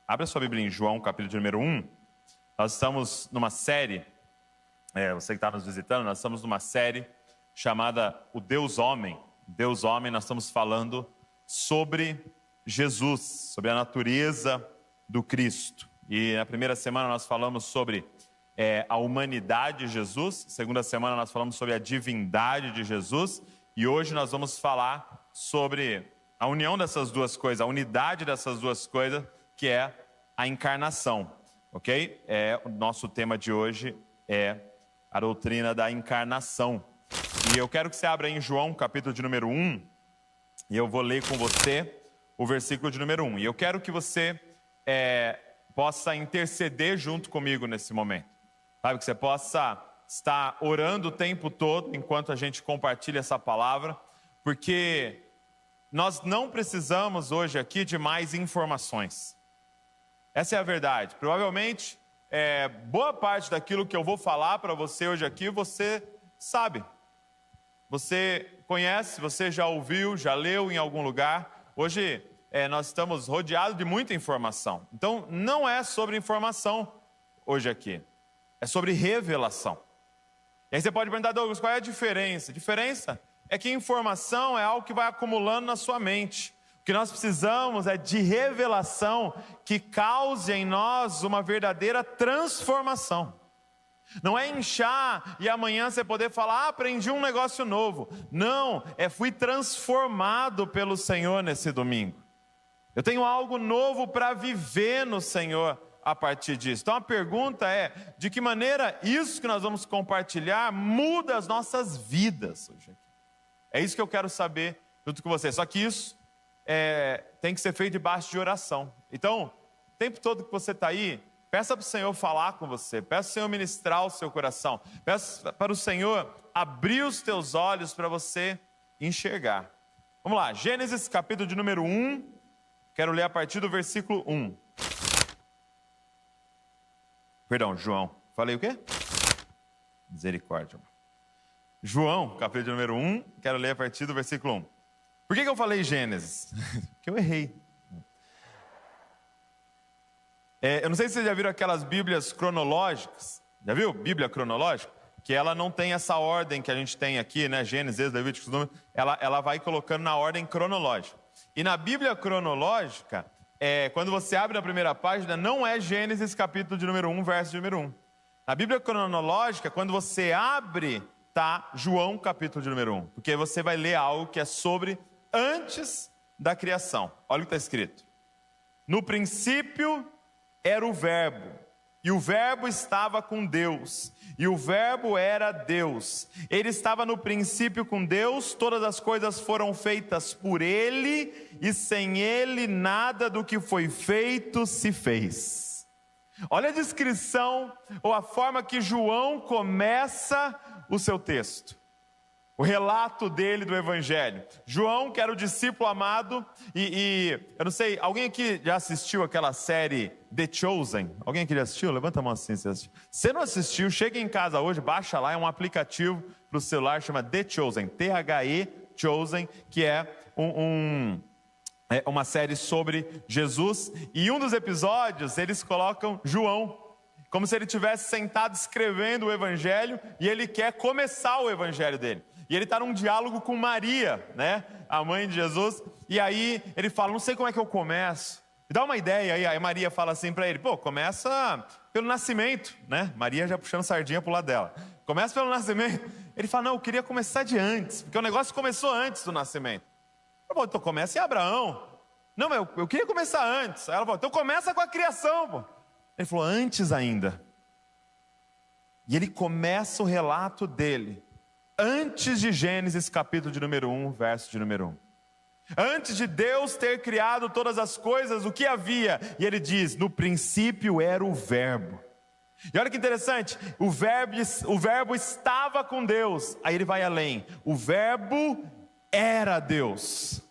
Abra sua Bíblia em João, capítulo de número 1. Nós estamos numa série, você que está nos visitando, nós estamos numa série chamada O Deus Homem. Deus Homem, nós estamos falando sobre Jesus, sobre a natureza do Cristo. E na primeira semana nós falamos sobre a humanidade de Jesus, segunda semana nós falamos sobre a divindade de Jesus, e hoje nós vamos falar sobre a união dessas duas coisas, a unidade dessas duas coisas, que é a encarnação, ok? O nosso tema de hoje é a doutrina da encarnação. E eu quero que você abra em João, capítulo de número 1, e eu vou ler com você o versículo de número 1. E eu quero que você possa interceder junto comigo nesse momento. Sabe, que você possa estar orando o tempo todo enquanto a gente compartilha essa palavra, porque nós não precisamos hoje aqui de mais informações. Essa é a verdade. Provavelmente, boa parte daquilo que eu vou falar para você hoje aqui, você sabe. Você conhece, você já ouviu, já leu em algum lugar. Hoje, nós estamos rodeados de muita informação. Então, não é sobre informação hoje aqui. É sobre revelação. E aí você pode perguntar, Douglas, qual é a diferença? A diferença é que informação é algo que vai acumulando na sua mente. O que nós precisamos é de revelação que cause em nós uma verdadeira transformação. Não é inchar e amanhã você poder falar, aprendi um negócio novo. Não, fui transformado pelo Senhor nesse domingo. Eu tenho algo novo para viver no Senhor a partir disso. Então a pergunta é, de que maneira isso que nós vamos compartilhar muda as nossas vidas hoje aqui? É isso que eu quero saber junto com você. Só que isso tem que ser feito debaixo de oração. Então, o tempo todo que você está aí, peça para o Senhor falar com você, peça para o Senhor ministrar o seu coração, peça para o Senhor abrir os teus olhos para você enxergar. Vamos lá, Gênesis capítulo de número 1, quero ler a partir do versículo 1. Perdão, João, falei o quê? Misericórdia. João, capítulo de número 1, quero ler a partir do versículo 1. Por que eu falei Gênesis? Porque eu errei. Eu não sei se vocês já viram aquelas bíblias cronológicas. Já viu? Bíblia cronológica? Que ela não tem essa ordem que a gente tem aqui, né? Gênesis, Levíticos, Números. Ela vai colocando na ordem cronológica. E na Bíblia cronológica, quando você abre a primeira página, não é Gênesis capítulo de número 1, verso de número 1. Na Bíblia cronológica, quando você abre, tá João capítulo de número 1. Porque você vai ler algo que é sobre antes da criação. Olha o que está escrito. No princípio era o Verbo, e o Verbo estava com Deus, e o Verbo era Deus. Ele estava no princípio com Deus, todas as coisas foram feitas por Ele, e sem Ele nada do que foi feito se fez. Olha a descrição, ou a forma que João começa o seu texto. O relato dele do Evangelho. João, que era o discípulo amado, e eu não sei, alguém aqui já assistiu aquela série The Chosen? Alguém aqui já assistiu? Levanta a mão assim se você assistiu. Se não assistiu, chega em casa hoje, baixa lá, é um aplicativo para o celular, chama The Chosen, T-H-E Chosen, que é uma série sobre Jesus, e um dos episódios eles colocam João, como se ele estivesse sentado escrevendo o Evangelho, e ele quer começar o Evangelho dele. E ele está num diálogo com Maria, né? A mãe de Jesus. E aí ele fala, não sei como é que eu começo. Me dá uma ideia aí. Aí Maria fala assim para ele, começa pelo nascimento, né? Maria já puxando sardinha pro lado dela. Começa pelo nascimento. Ele fala, não, eu queria começar de antes, porque o negócio começou antes do nascimento. Eu falo, então começa em Abraão. Não, mas eu queria começar antes. Aí ela falou, então começa com a criação, pô. Ele falou, antes ainda. E ele começa o relato dele antes de Gênesis capítulo de número 1, verso de número 1. Antes de Deus ter criado todas as coisas, o que havia? E ele diz, no princípio era o Verbo. E olha que interessante, o verbo estava com Deus. Aí ele vai além, o Verbo era Deus.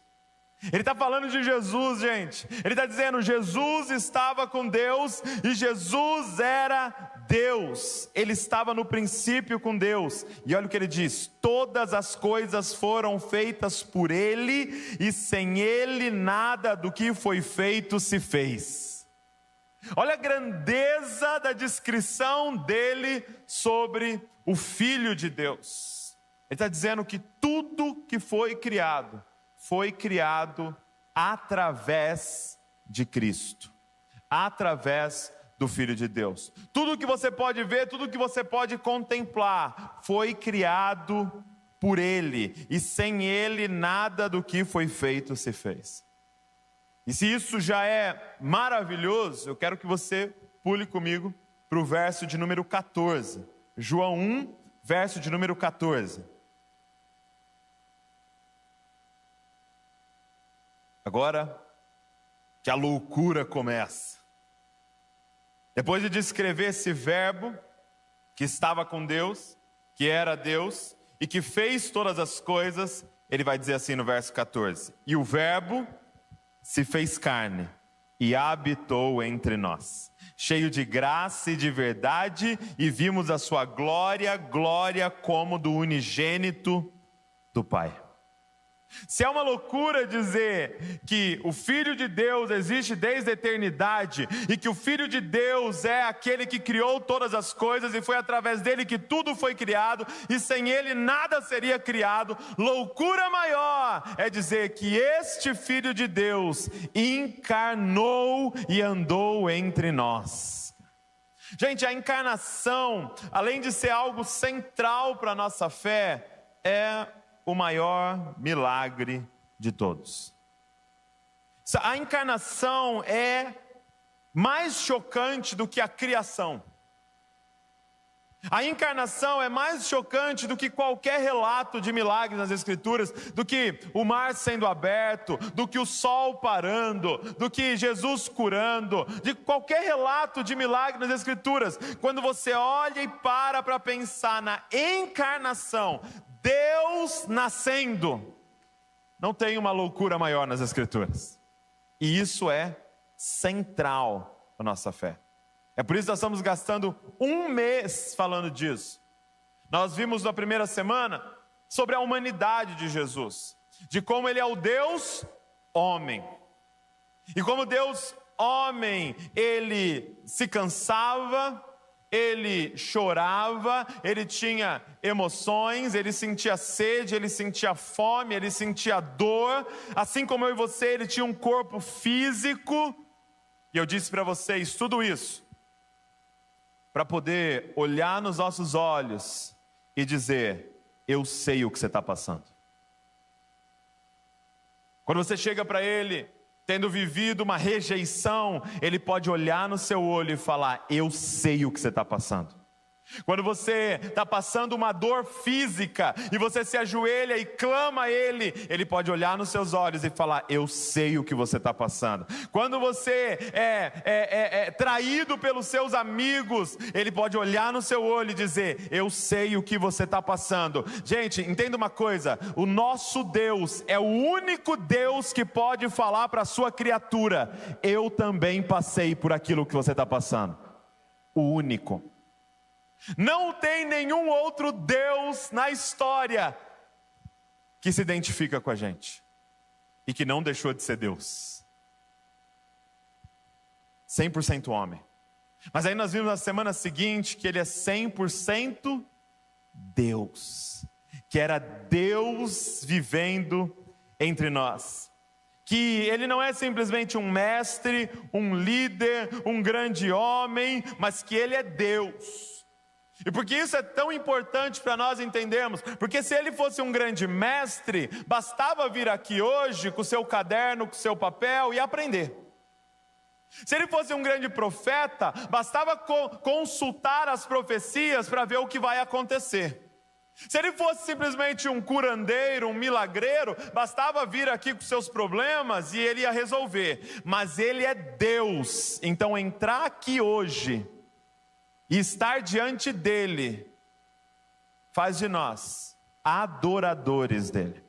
Ele está falando de Jesus, gente. Ele está dizendo, Jesus estava com Deus e Jesus era Deus. Ele estava no princípio com Deus. E olha o que ele diz, todas as coisas foram feitas por Ele, e sem Ele nada do que foi feito se fez. Olha a grandeza da descrição dele sobre o Filho de Deus. Ele está dizendo que tudo que foi criado através de Cristo, através do Filho de Deus. Tudo que você pode ver, tudo que você pode contemplar, foi criado por Ele, e sem Ele nada do que foi feito se fez. E se isso já é maravilhoso, eu quero que você pule comigo para o verso de número 14. João 1, verso de número 14. Agora que a loucura começa. Depois de descrever esse verbo que estava com Deus, que era Deus e que fez todas as coisas, ele vai dizer assim no verso 14: e o verbo se fez carne e habitou entre nós, cheio de graça e de verdade, e vimos a sua glória, glória como do unigênito do Pai. Se é uma loucura dizer que o Filho de Deus existe desde a eternidade e que o Filho de Deus é aquele que criou todas as coisas e foi através dele que tudo foi criado e sem ele nada seria criado, loucura maior é dizer que este Filho de Deus encarnou e andou entre nós. Gente, a encarnação, além de ser algo central para a nossa fé, é o maior milagre de todos. A encarnação é mais chocante do que a criação. A encarnação é mais chocante do que qualquer relato de milagres nas Escrituras, do que o mar sendo aberto, do que o sol parando, do que Jesus curando, de qualquer relato de milagre nas Escrituras. Quando você olha e para pensar na encarnação, Deus nascendo, não tem uma loucura maior nas Escrituras. E isso é central à nossa fé. É por isso que nós estamos gastando um mês falando disso. Nós vimos na primeira semana sobre a humanidade de Jesus, de como ele é o Deus homem. E como Deus homem, ele se cansava, ele chorava, ele tinha emoções, ele sentia sede, ele sentia fome, ele sentia dor. Assim como eu e você, ele tinha um corpo físico. E eu disse para vocês tudo isso para poder olhar nos nossos olhos e dizer: eu sei o que você está passando. Quando você chega para ele, tendo vivido uma rejeição, ele pode olhar no seu olho e falar: eu sei o que você está passando. Quando você está passando uma dor física e você se ajoelha e clama a Ele, Ele pode olhar nos seus olhos e falar: eu sei o que você está passando. Quando você é traído pelos seus amigos, Ele pode olhar no seu olho e dizer: eu sei o que você está passando. Gente, entenda uma coisa: o nosso Deus é o único Deus que pode falar para a sua criatura: eu também passei por aquilo que você está passando. O único. Não tem nenhum outro Deus na história que se identifica com a gente e que não deixou de ser Deus. 100% homem. Mas aí nós vimos na semana seguinte que ele é 100% Deus, que era Deus vivendo entre nós. Que ele não é simplesmente um mestre, um líder, um grande homem, mas que ele é Deus. E por que isso é tão importante para nós entendermos? Porque se ele fosse um grande mestre, bastava vir aqui hoje com o seu caderno, com o seu papel e aprender. Se ele fosse um grande profeta, bastava consultar as profecias para ver o que vai acontecer. Se ele fosse simplesmente um curandeiro, um milagreiro, bastava vir aqui com seus problemas e ele ia resolver. Mas ele é Deus, então entrar aqui hoje e estar diante dele faz de nós adoradores dele.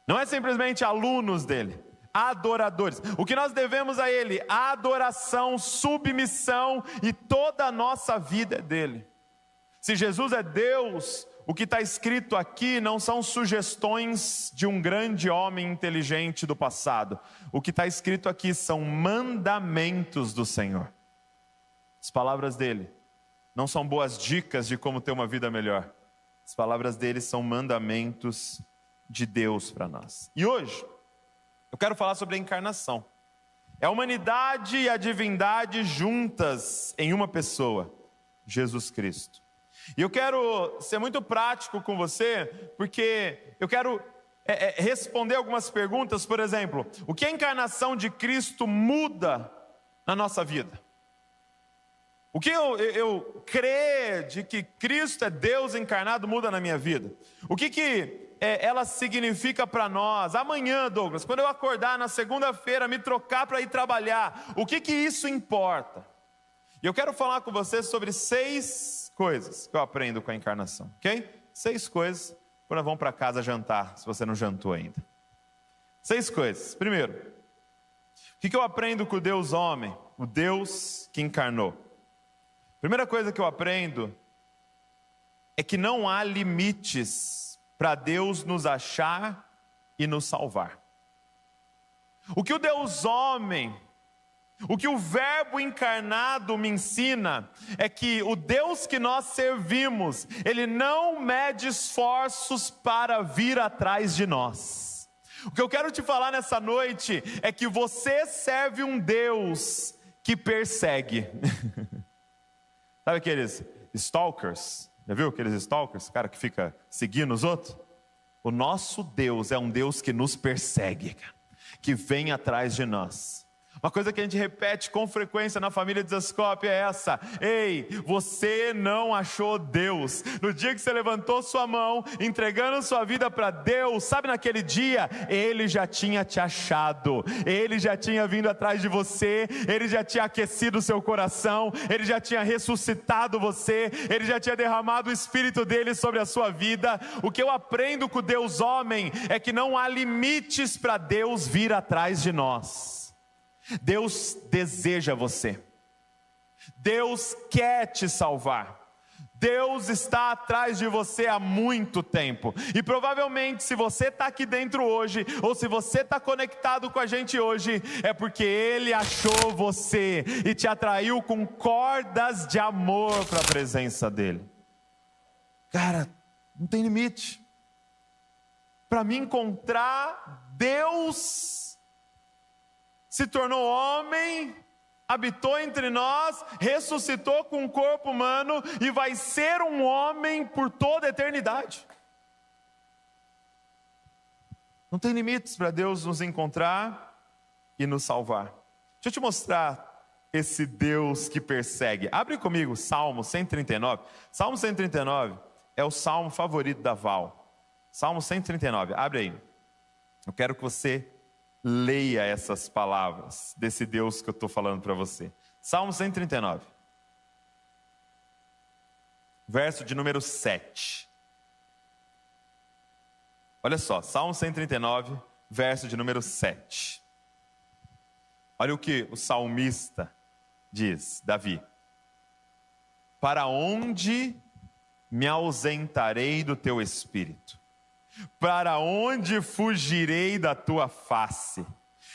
Não é simplesmente alunos dele, adoradores. O que nós devemos a ele? Adoração, submissão, e toda a nossa vida é dele. Se Jesus é Deus, o que está escrito aqui não são sugestões de um grande homem inteligente do passado. O que está escrito aqui são mandamentos do Senhor. As palavras dele não são boas dicas de como ter uma vida melhor. As palavras dele são mandamentos de Deus para nós. E hoje, eu quero falar sobre a encarnação. É a humanidade e a divindade juntas em uma pessoa, Jesus Cristo. E eu quero ser muito prático com você, porque eu quero responder algumas perguntas. Por exemplo, o que a encarnação de Cristo muda na nossa vida? O que eu crer de que Cristo é Deus encarnado muda na minha vida? O que ela significa para nós? Amanhã, Douglas, quando eu acordar na segunda-feira, me trocar para ir trabalhar, o que isso importa? E eu quero falar com você sobre 6 coisas que eu aprendo com a encarnação, ok? 6 coisas, quando nós vamos para casa jantar, se você não jantou ainda. 6 coisas. Primeiro, o que eu aprendo com o Deus homem, o Deus que encarnou? Primeira coisa que eu aprendo é que não há limites para Deus nos achar e nos salvar. O que o Deus homem, o que o Verbo encarnado me ensina é que o Deus que nós servimos, Ele não mede esforços para vir atrás de nós. O que eu quero te falar nessa noite é que você serve um Deus que persegue. Sabe aqueles stalkers? Já viu aqueles stalkers? Cara que fica seguindo os outros? O nosso Deus é um Deus que nos persegue, que vem atrás de nós. Uma coisa que a gente repete com frequência na família Desascope é essa: ei, você não achou Deus. No dia que você levantou sua mão, entregando sua vida para Deus, sabe, naquele dia, Ele já tinha te achado, Ele já tinha vindo atrás de você, Ele já tinha aquecido o seu coração, Ele já tinha ressuscitado você, Ele já tinha derramado o Espírito dEle sobre a sua vida. O que eu aprendo com o Deus homem é que não há limites para Deus vir atrás de nós. Deus deseja você, Deus quer te salvar, Deus está atrás de você há muito tempo. E provavelmente se você está aqui dentro hoje, ou se você está conectado com a gente hoje, é porque Ele achou você e te atraiu com cordas de amor para a presença dEle. Cara, não tem limite. Para me encontrar, Deus se tornou homem, habitou entre nós, ressuscitou com um corpo humano e vai ser um homem por toda a eternidade. Não tem limites para Deus nos encontrar e nos salvar. Deixa eu te mostrar esse Deus que persegue. Abre comigo Salmo 139. Salmo 139 é o salmo favorito da Val. Salmo 139, abre aí. Eu quero que você leia essas palavras desse Deus que eu estou falando para você. Salmo 139, verso de número 7. Olha só, Salmo 139, verso de número 7. Olha o que o salmista diz, Davi: para onde me ausentarei do teu espírito? Para onde fugirei da tua face?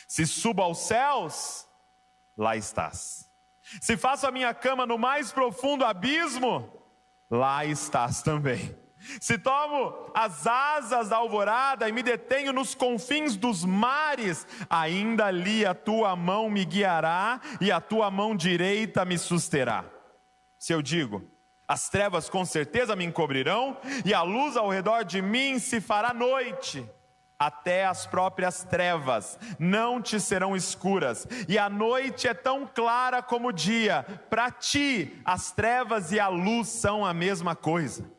Se subo aos céus, lá estás. Se faço a minha cama no mais profundo abismo, lá estás também. Se tomo as asas da alvorada e me detenho nos confins dos mares, ainda ali a tua mão me guiará e a tua mão direita me susterá. Se eu digo: as trevas com certeza me encobrirão, e a luz ao redor de mim se fará noite. Até as próprias trevas não te serão escuras, e a noite é tão clara como o dia. Para ti, as trevas e a luz são a mesma coisa.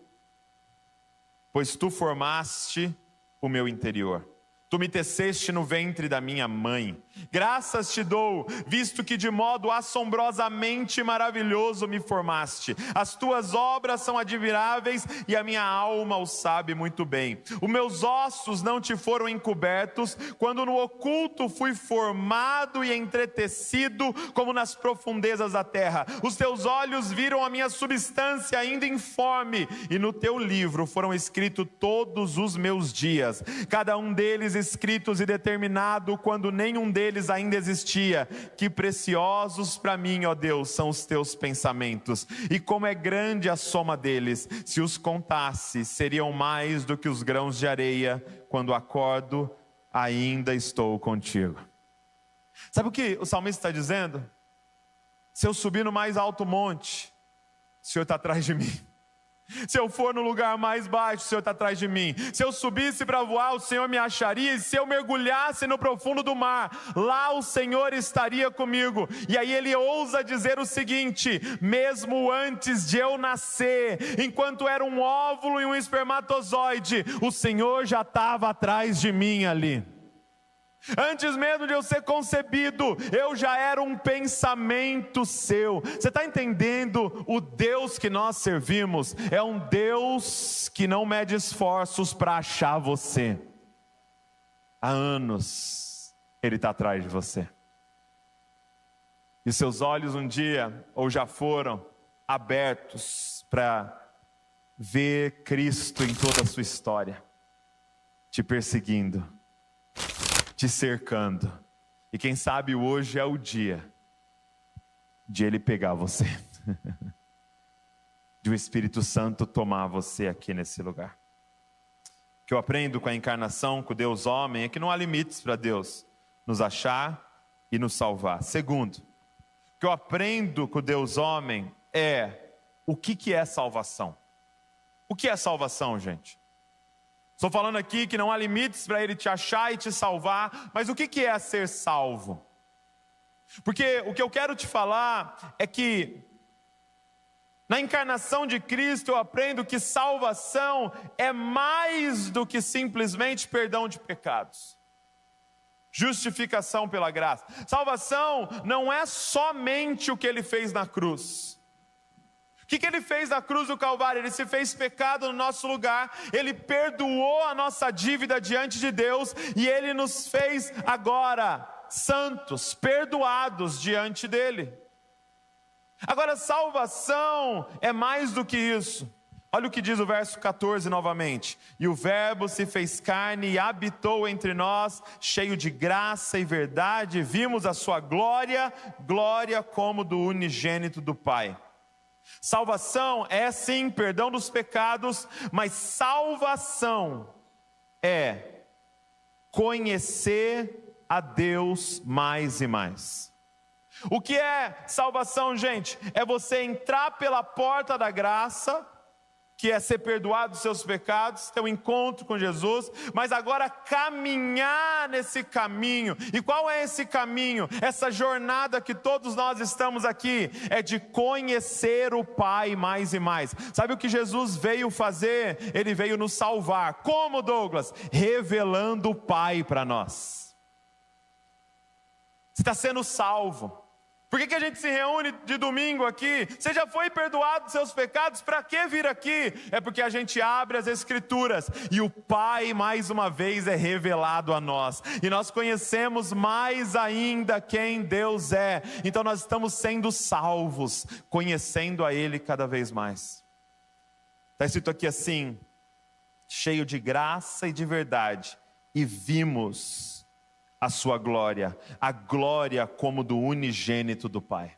Pois tu formaste o meu interior. Tu me teceste no ventre da minha mãe. Graças te dou, visto que de modo assombrosamente maravilhoso me formaste. As tuas obras são admiráveis e a minha alma o sabe muito bem. Os meus ossos não te foram encobertos, quando no oculto fui formado e entretecido como nas profundezas da terra. Os teus olhos viram a minha substância ainda informe, e no teu livro foram escritos todos os meus dias, cada um deles escritos e determinado quando nenhum deles ainda existia. Que preciosos para mim, ó Deus, são os teus pensamentos, e como é grande a soma deles. Se os contasse, seriam mais do que os grãos de areia. Quando acordo, ainda estou contigo. Sabe o que o salmista está dizendo? Se eu subir no mais alto monte, o Senhor está atrás de mim. Se eu for no lugar mais baixo, o Senhor está atrás de mim. Se eu subisse para voar, o Senhor me acharia. E se eu mergulhasse no profundo do mar, lá o Senhor estaria comigo. E aí ele ousa dizer o seguinte: mesmo antes de eu nascer, enquanto era um óvulo e um espermatozoide, o Senhor já estava atrás de mim ali. Antes mesmo de eu ser concebido, eu já era um pensamento seu. Você está entendendo? O Deus que nós servimos é um Deus que não mede esforços para achar você. Há anos Ele está atrás de você. E seus olhos um dia, ou já foram, abertos para ver Cristo em toda a sua história, te perseguindo, te cercando. E quem sabe hoje é o dia de Ele pegar você, de o Espírito Santo tomar você aqui nesse lugar. O que eu aprendo com a encarnação, com o Deus homem, é que não há limites para Deus nos achar e nos salvar. Segundo, o que eu aprendo com o Deus homem é o que é salvação. O que é salvação, gente? Estou falando aqui que não há limites para Ele te achar e te salvar, mas o que é ser salvo? Porque o que eu quero te falar é que na encarnação de Cristo eu aprendo que salvação é mais do que simplesmente perdão de pecados. Justificação pela graça. Salvação não é somente o que Ele fez na cruz. O que Ele fez na cruz do Calvário? Ele se fez pecado no nosso lugar, Ele perdoou a nossa dívida diante de Deus, e Ele nos fez agora santos, perdoados diante dEle. Agora, salvação é mais do que isso. Olha o que diz o verso 14 novamente: e o verbo se fez carne e habitou entre nós, cheio de graça e verdade, vimos a sua glória, glória como do unigênito do Pai. Salvação é sim perdão dos pecados, mas salvação é conhecer a Deus mais e mais. O que é salvação, gente? É você entrar pela porta da graça, que é ser perdoado dos seus pecados, ter um encontro com Jesus, mas agora caminhar nesse caminho. E qual é esse caminho? Essa jornada que todos nós estamos aqui, é de conhecer o Pai mais e mais. Sabe o que Jesus veio fazer? Ele veio nos salvar. Como, Douglas? Revelando o Pai para nós. Você está sendo salvo. Por que a gente se reúne de domingo aqui? Você já foi perdoado dos seus pecados? Para que vir aqui? É porque a gente abre as Escrituras e o Pai mais uma vez é revelado a nós, e nós conhecemos mais ainda quem Deus é. Então nós estamos sendo salvos, conhecendo a Ele cada vez mais. Está escrito aqui assim: cheio de graça e de verdade, e vimos a sua glória, a glória como do unigênito do Pai.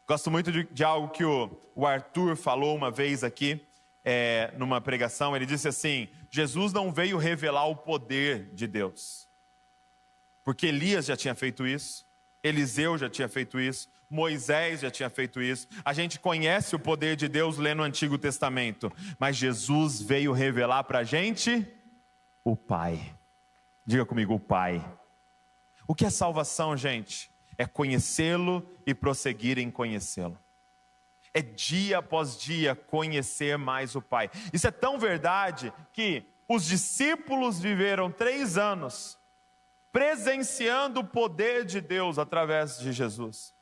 Gosto muito de algo que o Arthur falou uma vez aqui, numa pregação. Ele disse assim: Jesus não veio revelar o poder de Deus, porque Elias já tinha feito isso, Eliseu já tinha feito isso, Moisés já tinha feito isso. A gente conhece o poder de Deus lendo o Antigo Testamento, mas Jesus veio revelar para a gente o Pai. Diga comigo, o Pai. O que é salvação, gente? É conhecê-lo e prosseguir em conhecê-lo. É dia após dia conhecer mais o Pai. Isso é tão verdade que os discípulos viveram 3 anos presenciando o poder de Deus através de Jesus.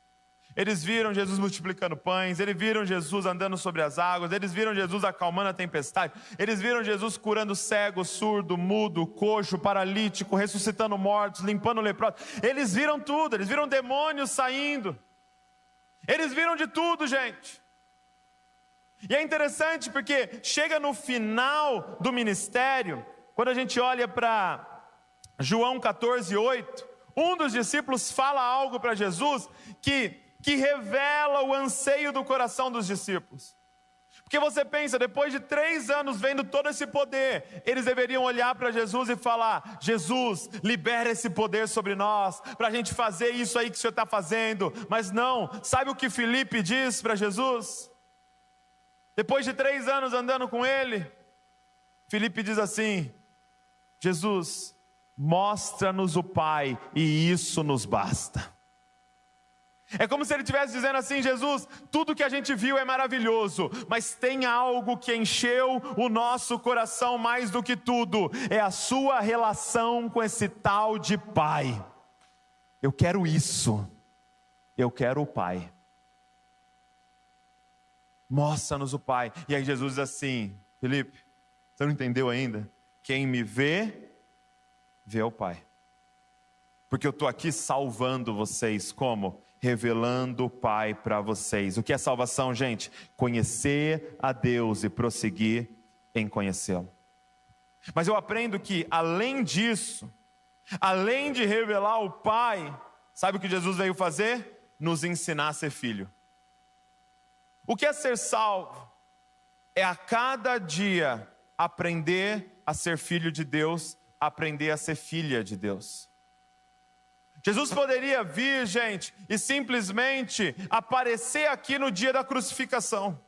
Eles viram Jesus multiplicando pães, eles viram Jesus andando sobre as águas, eles viram Jesus acalmando a tempestade, eles viram Jesus curando cego, surdo, mudo, coxo, paralítico, ressuscitando mortos, limpando leprosos. Eles viram tudo, eles viram demônios saindo, eles viram de tudo, gente. E é interessante porque chega no final do ministério, quando a gente olha para João 14:8, um dos discípulos fala algo para Jesus que revela o anseio do coração dos discípulos. Porque você pensa, depois de 3 anos vendo todo esse poder, eles deveriam olhar para Jesus e falar: Jesus, libera esse poder sobre nós, para a gente fazer isso aí que o Senhor está fazendo. Mas não, sabe o que Filipe diz para Jesus? Depois de 3 anos andando com ele, Filipe diz assim: Jesus, mostra-nos o Pai e isso nos basta. É como se ele estivesse dizendo assim: Jesus, tudo que a gente viu é maravilhoso, mas tem algo que encheu o nosso coração mais do que tudo, é a sua relação com esse tal de Pai. Eu quero isso, eu quero o Pai. Mostra-nos o Pai. E aí Jesus diz assim: Filipe, você não entendeu ainda? Quem me vê, vê o Pai. Porque eu estou aqui salvando vocês, como? Revelando o Pai para vocês. O que é salvação, gente? Conhecer a Deus e prosseguir em conhecê-lo. Mas eu aprendo que, além disso, além de revelar o Pai, sabe o que Jesus veio fazer? Nos ensinar a ser filho. O que é ser salvo? É a cada dia aprender a ser filho de Deus, aprender a ser filha de Deus. Jesus poderia vir, gente, e simplesmente aparecer aqui no dia da crucificação.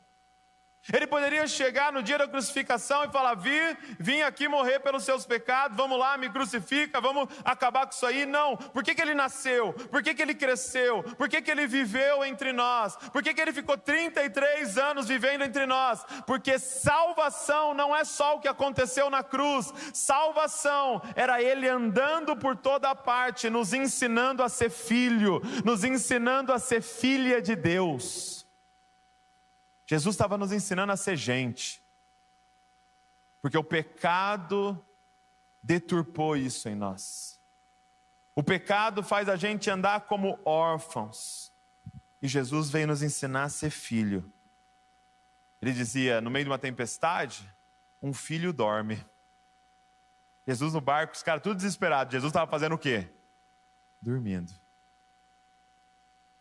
Ele poderia chegar no dia da crucificação e falar: vim aqui morrer pelos seus pecados, vamos lá, me crucifica, vamos acabar com isso aí. Não, por que ele nasceu? Por que ele cresceu? Por que ele viveu entre nós? Por que ele ficou 33 anos vivendo entre nós? Porque salvação não é só o que aconteceu na cruz. Salvação era ele andando por toda a parte, nos ensinando a ser filho, nos ensinando a ser filha de Deus. Jesus estava nos ensinando a ser gente, porque o pecado deturpou isso em nós. O pecado faz a gente andar como órfãos, e Jesus veio nos ensinar a ser filho. Ele dizia, no meio de uma tempestade, um filho dorme. Jesus no barco, os caras tudo desesperados. Jesus estava fazendo o quê? Dormindo.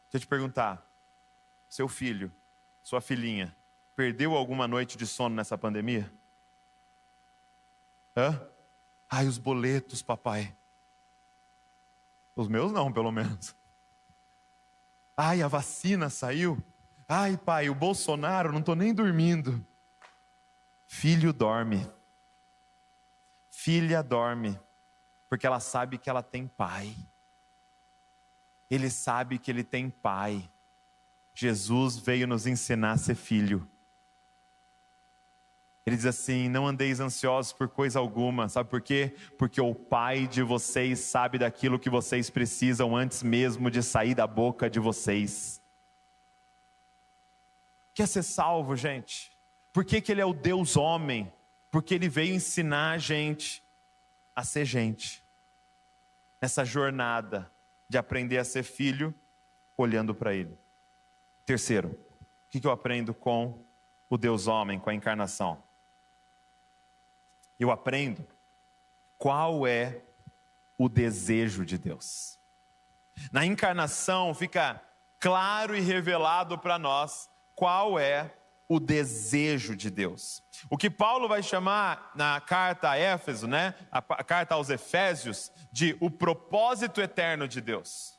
Deixa eu te perguntar, seu filho, sua filhinha, perdeu alguma noite de sono nessa pandemia? Ai, os boletos, papai. Os meus não, pelo menos. Ai, a vacina saiu. Ai, pai, o Bolsonaro, não estou nem dormindo. Filho dorme. Filha dorme, porque ela sabe que ela tem pai. Ele sabe que ele tem pai. Jesus veio nos ensinar a ser filho. Ele diz assim: não andeis ansiosos por coisa alguma. Sabe por quê? Porque o Pai de vocês sabe daquilo que vocês precisam antes mesmo de sair da boca de vocês. Quer ser salvo, gente? Por que Ele é o Deus homem? Porque Ele veio ensinar a gente a ser gente. Nessa jornada de aprender a ser filho, olhando para Ele. Terceiro, o que eu aprendo com o Deus homem, com a encarnação? Eu aprendo qual é o desejo de Deus. Na encarnação fica claro e revelado para nós qual é o desejo de Deus. O que Paulo vai chamar na carta a Éfeso, né? A carta aos Efésios, de o propósito eterno de Deus.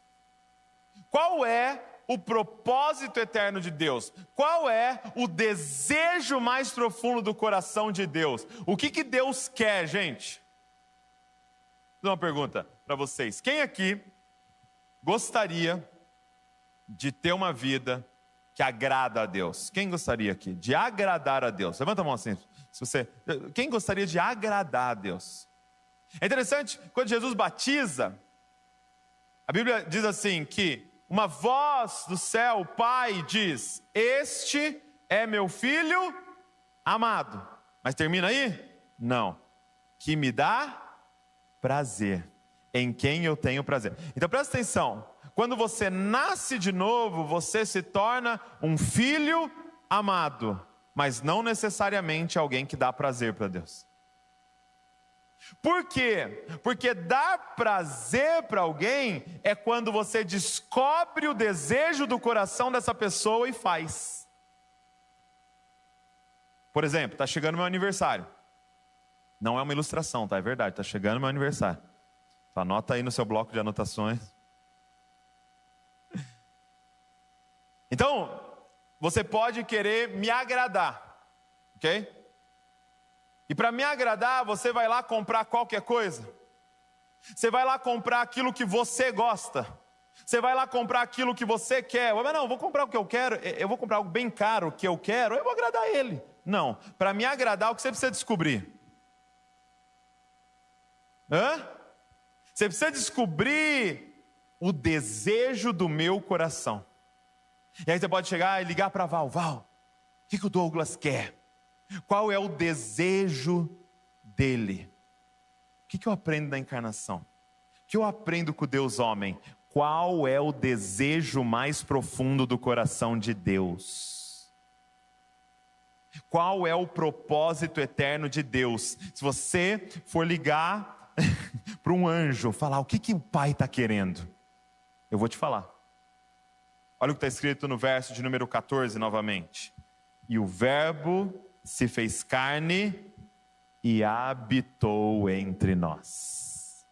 Qual é o propósito eterno de Deus? Qual é o desejo mais profundo do coração de Deus? O que Deus quer, gente? Vou dar uma pergunta para vocês. Quem aqui gostaria de ter uma vida que agrada a Deus? Quem gostaria aqui de agradar a Deus? Levanta a mão assim. Quem gostaria de agradar a Deus? É interessante, quando Jesus batiza, A Bíblia diz assim que uma voz do céu, o Pai diz: este é meu filho amado. Mas termina aí? Não. Que me dá prazer, em quem eu tenho prazer. Então presta atenção, quando você nasce de novo, você se torna um filho amado, mas não necessariamente alguém que dá prazer para Deus. Por quê? Porque dar prazer para alguém é quando você descobre o desejo do coração dessa pessoa e faz. Por exemplo, está chegando meu aniversário. Não é uma ilustração, tá? É verdade, está chegando meu aniversário. Então, anota aí no seu bloco de anotações. Então, você pode querer me agradar, ok? E para me agradar, você vai lá comprar qualquer coisa. Você vai lá comprar aquilo que você gosta. Você vai lá comprar aquilo que você quer. Mas não, vou comprar o que eu quero. Eu vou comprar algo bem caro que eu quero. Eu vou agradar ele. Não, para me agradar, o que você precisa descobrir? Você precisa descobrir o desejo do meu coração. E aí você pode chegar e ligar para Val. O que o Douglas quer? Qual é o desejo dele? O que eu aprendo da encarnação? O que eu aprendo com o Deus homem? Qual é o desejo mais profundo do coração de Deus? Qual é o propósito eterno de Deus? Se você for ligar para um anjo, falar o que o pai está querendo, eu vou te falar. Olha o que está escrito no verso de número 14 novamente. E o verbo se fez carne e habitou entre nós.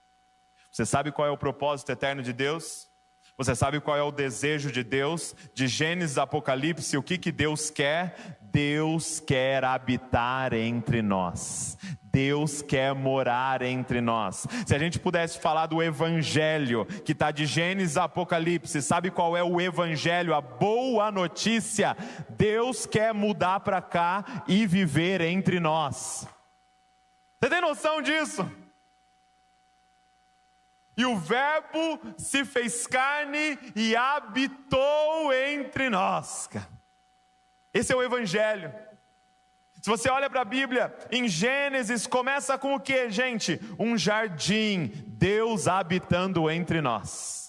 Você sabe qual é o propósito eterno de Deus? Você sabe qual é o desejo de Deus? De Gênesis a Apocalipse, o que Deus quer? Deus quer habitar entre nós. Deus quer morar entre nós. Se a gente pudesse falar do Evangelho, que está de Gênesis a Apocalipse, sabe qual é o Evangelho? A boa notícia: Deus quer mudar para cá e viver entre nós. Você tem noção disso? E o verbo se fez carne e habitou entre nós. Esse é o Evangelho. Se você olha para a Bíblia, em Gênesis começa com o que, gente? Um jardim, Deus habitando entre nós.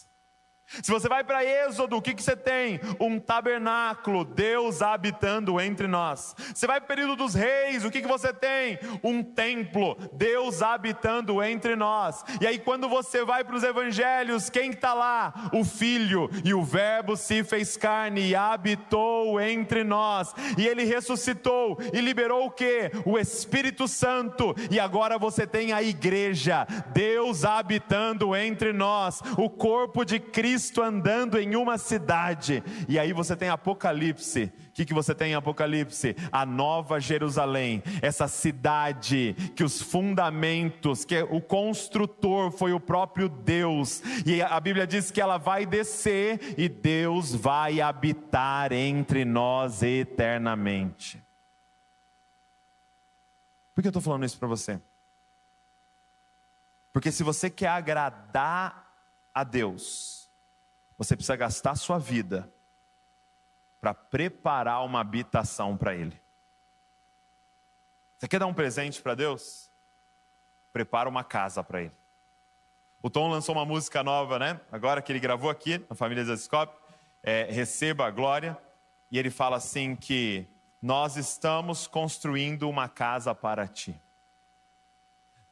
Se você vai para Êxodo, o que você tem? Um tabernáculo, Deus habitando entre nós. Você vai para o período dos reis, o que você tem? Um templo, Deus habitando entre nós. E aí quando você vai para os evangelhos, quem está lá? O Filho, e o verbo se fez carne e habitou entre nós. E ele ressuscitou e liberou o que? O Espírito Santo. E agora você tem a igreja, Deus habitando entre nós, o corpo de Cristo andando em uma cidade. E aí você tem Apocalipse. O que você tem em Apocalipse? A Nova Jerusalém, essa cidade que os fundamentos, que o construtor foi o próprio Deus, e a Bíblia diz que ela vai descer e Deus vai habitar entre nós eternamente. Por que eu estou falando isso para você? Porque se você quer agradar a Deus, você precisa gastar sua vida para preparar uma habitação para Ele. Você quer dar um presente para Deus? Prepara uma casa para Ele. O Tom lançou uma música nova, né? Agora que ele gravou aqui na Família Zescope, Receba a Glória. E ele fala assim que nós estamos construindo uma casa para Ti.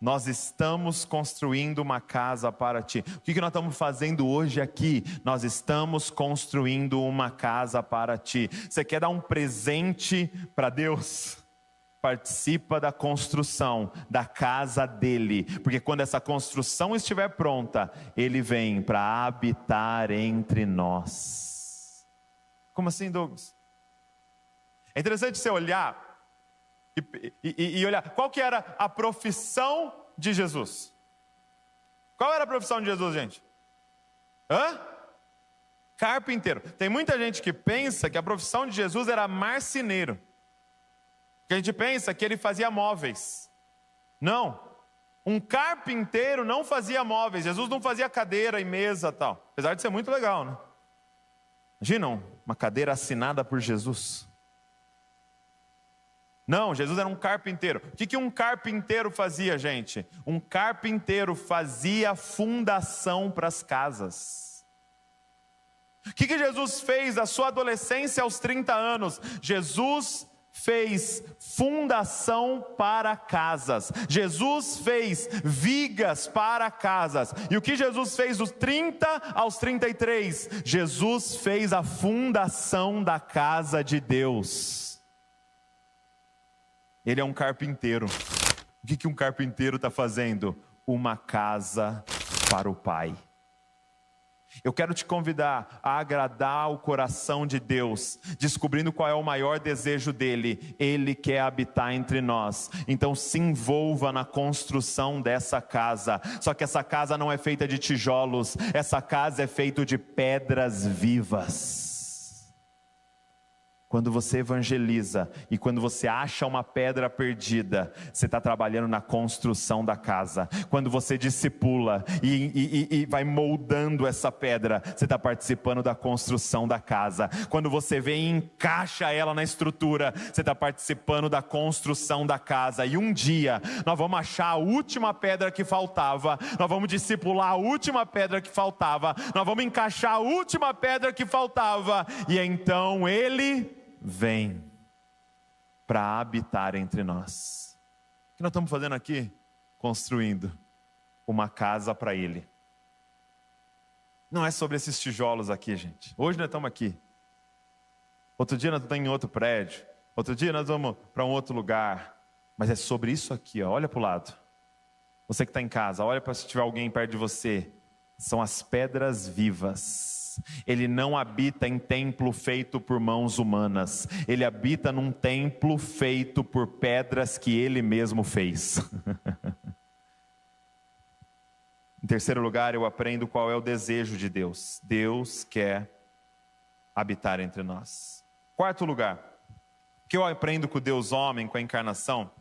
Nós estamos construindo uma casa para Ti. O que nós estamos fazendo hoje aqui? Nós estamos construindo uma casa para Ti. Você quer dar um presente para Deus? Participa da construção da casa dele, porque quando essa construção estiver pronta, Ele vem para habitar entre nós. Como assim, Douglas? É interessante você olhar e olhar, qual que era a profissão de Jesus? Qual era a profissão de Jesus, gente? Carpinteiro. Tem muita gente que pensa que a profissão de Jesus era marceneiro. Que a gente pensa que ele fazia móveis. Não. Um carpinteiro não fazia móveis. Jesus não fazia cadeira e mesa e tal. Apesar de ser muito legal, né? Imaginam uma cadeira assinada por Jesus. Não, Jesus era um carpinteiro. O que um carpinteiro fazia, gente? Um carpinteiro fazia fundação para as casas. O que Jesus fez da sua adolescência aos 30 anos? Jesus fez fundação para casas. Jesus fez vigas para casas. E o que Jesus fez dos 30 aos 33? Jesus fez a fundação da casa de Deus. Ele é um carpinteiro. O que um carpinteiro está fazendo? Uma casa para o Pai. Eu quero te convidar a agradar o coração de Deus, descobrindo qual é o maior desejo dele. Ele quer habitar entre nós. Então se envolva na construção dessa casa. Só que essa casa não é feita de tijolos, essa casa é feita de pedras vivas. Quando você evangeliza e quando você acha uma pedra perdida, você está trabalhando na construção da casa. Quando você discipula e vai moldando essa pedra, você está participando da construção da casa. Quando você vem e encaixa ela na estrutura, você está participando da construção da casa. E um dia nós vamos achar a última pedra que faltava, nós vamos discipular a última pedra que faltava, nós vamos encaixar a última pedra que faltava, e então Ele vem para habitar entre nós. O que nós estamos fazendo aqui? Construindo uma casa para Ele. Não é sobre esses tijolos aqui, gente. Hoje nós estamos aqui. Outro dia nós estamos em outro prédio. Outro dia nós vamos para um outro lugar. Mas é sobre isso aqui, ó. Olha para o lado. Você que está em casa, olha para se tiver alguém perto de você. São as pedras vivas. Ele não habita em templo feito por mãos humanas. Ele habita num templo feito por pedras que Ele mesmo fez. Em terceiro lugar, eu aprendo qual é o desejo de Deus. Deus quer habitar entre nós. Quarto lugar, o que eu aprendo com o Deus homem, com a encarnação?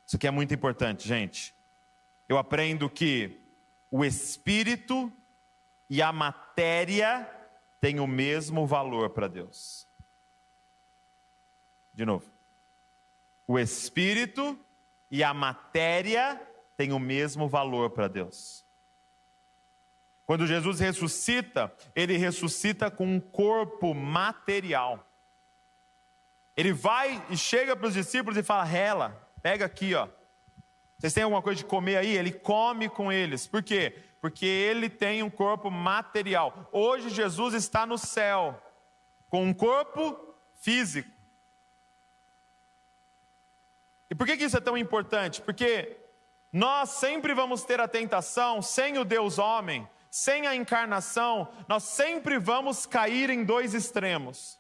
Isso aqui é muito importante, gente. Eu aprendo que o Espírito e a matéria tem o mesmo valor para Deus. De novo. O Espírito e a matéria têm o mesmo valor para Deus. Quando Jesus ressuscita, Ele ressuscita com um corpo material. Ele vai e chega para os discípulos e fala: rela, pega aqui, ó. Vocês têm alguma coisa de comer aí? Ele come com eles. Por quê? Porque Ele tem um corpo material. Hoje Jesus está no céu, com um corpo físico. E por que isso é tão importante? Porque nós sempre vamos ter a tentação, sem o Deus homem, sem a encarnação, nós sempre vamos cair em dois extremos.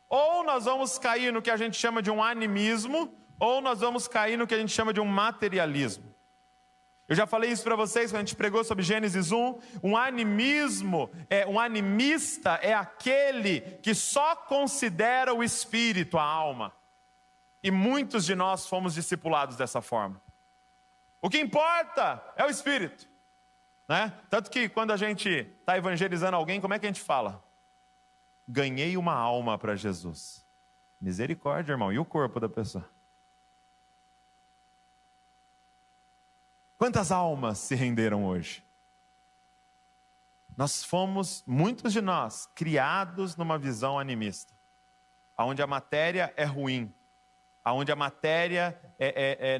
Ou nós vamos cair no que a gente chama de um animismo, ou nós vamos cair no que a gente chama de um materialismo. Eu já falei isso para vocês quando a gente pregou sobre Gênesis 1. Um animista é aquele que só considera o espírito, a alma. E muitos de nós fomos discipulados dessa forma. O que importa é o espírito, né? Tanto que quando a gente está evangelizando alguém, como é que a gente fala? Ganhei uma alma para Jesus. Misericórdia, irmão. E o corpo da pessoa? Quantas almas se renderam hoje? Nós fomos, muitos de nós, criados numa visão animista, onde a matéria é ruim, onde a matéria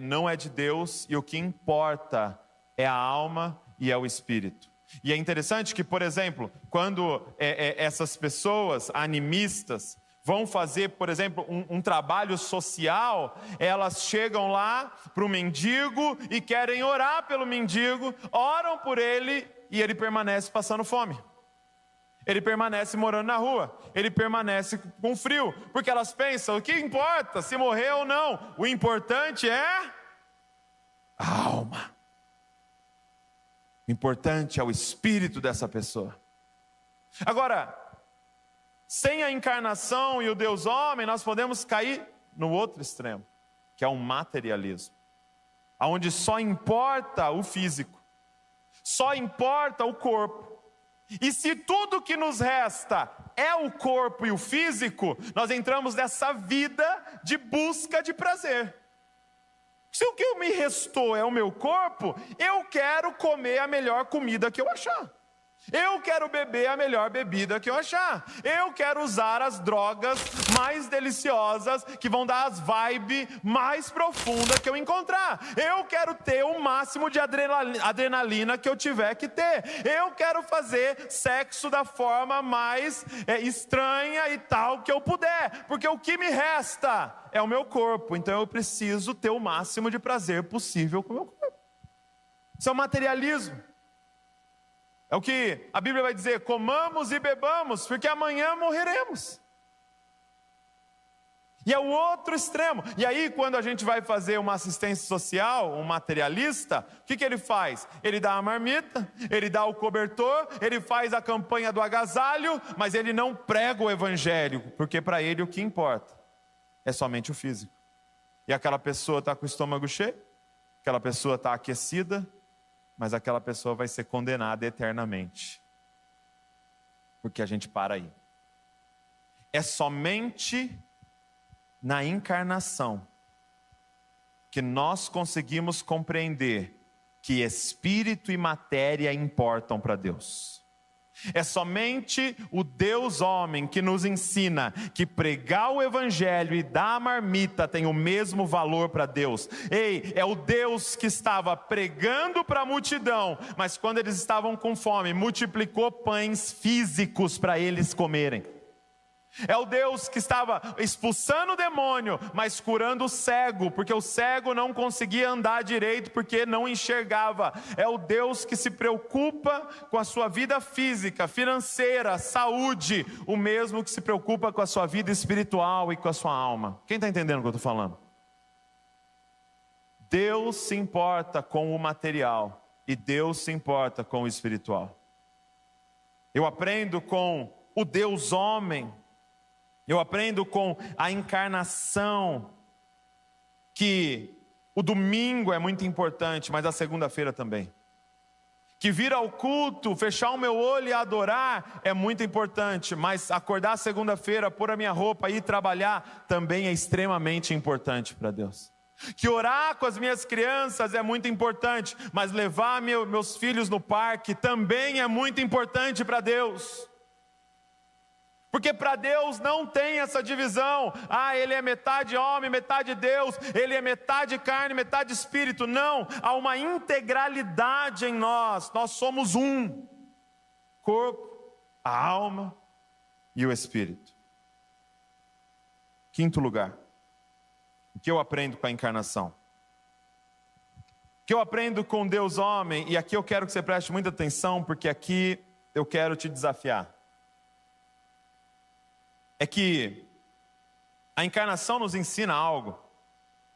não é de Deus e o que importa é a alma e é o espírito. E é interessante que, por exemplo, quando essas pessoas animistas vão fazer, por exemplo, um trabalho social, elas chegam lá para o mendigo e querem orar pelo mendigo, oram por ele e ele permanece passando fome. Ele permanece morando na rua, ele permanece com frio, porque elas pensam: o que importa se morrer ou não? O importante é a alma. O importante é o espírito dessa pessoa. Agora, sem a encarnação e o Deus homem, nós podemos cair no outro extremo, que é o materialismo. onde só importa o físico, só importa o corpo. E se tudo que nos resta é o corpo e o físico, nós entramos nessa vida de busca de prazer. Se o que me restou é o meu corpo, eu quero comer a melhor comida que eu achar. Eu quero beber a melhor bebida que eu achar. Eu quero usar as drogas mais deliciosas que vão dar as vibes mais profundas que eu encontrar. Eu quero ter o máximo de adrenalina que eu tiver que ter. Eu quero fazer sexo da forma mais estranha e tal que eu puder. Porque o que me resta é o meu corpo. Então eu preciso ter o máximo de prazer possível com o meu corpo. Isso é o materialismo. É o que a Bíblia vai dizer: comamos e bebamos, porque amanhã morreremos. E é o outro extremo. E aí, quando a gente vai fazer uma assistência social, um materialista, o que ele faz? Ele dá a marmita, ele dá o cobertor, ele faz a campanha do agasalho, mas ele não prega o evangelho, porque para ele o que importa é somente o físico. E aquela pessoa está com o estômago cheio, aquela pessoa está aquecida, mas aquela pessoa vai ser condenada eternamente. Porque a gente para aí. É somente na encarnação que nós conseguimos compreender que espírito e matéria importam para Deus. É somente o Deus homem que nos ensina que pregar o evangelho e dar a marmita tem o mesmo valor para Deus. Ei, é o Deus que estava pregando para a multidão, mas quando eles estavam com fome, multiplicou pães físicos para eles comerem. É o Deus que estava expulsando o demônio, mas curando o cego, porque o cego não conseguia andar direito, porque não enxergava. É o Deus que se preocupa com a sua vida física, financeira, saúde, o mesmo que se preocupa com a sua vida espiritual e com a sua alma. Quem está entendendo o que eu estou falando? Deus se importa com o material e Deus se importa com o espiritual. Eu aprendo com o Deus homem. Eu aprendo com a encarnação, que o domingo é muito importante, mas a segunda-feira também. Que vir ao culto, fechar o meu olho e adorar é muito importante, mas acordar segunda-feira, pôr a minha roupa e ir trabalhar também é extremamente importante para Deus. Que orar com as minhas crianças é muito importante, mas levar meus filhos no parque também é muito importante para Deus. Porque para Deus não tem essa divisão. Ele é metade homem, metade Deus. Ele é metade carne, metade espírito. Não, há uma integralidade em nós. Nós somos um. Corpo, a alma e o espírito. Quinto lugar. O que eu aprendo com a encarnação? O que eu aprendo com Deus homem? E aqui eu quero que você preste muita atenção, porque aqui eu quero te desafiar. É que a encarnação nos ensina algo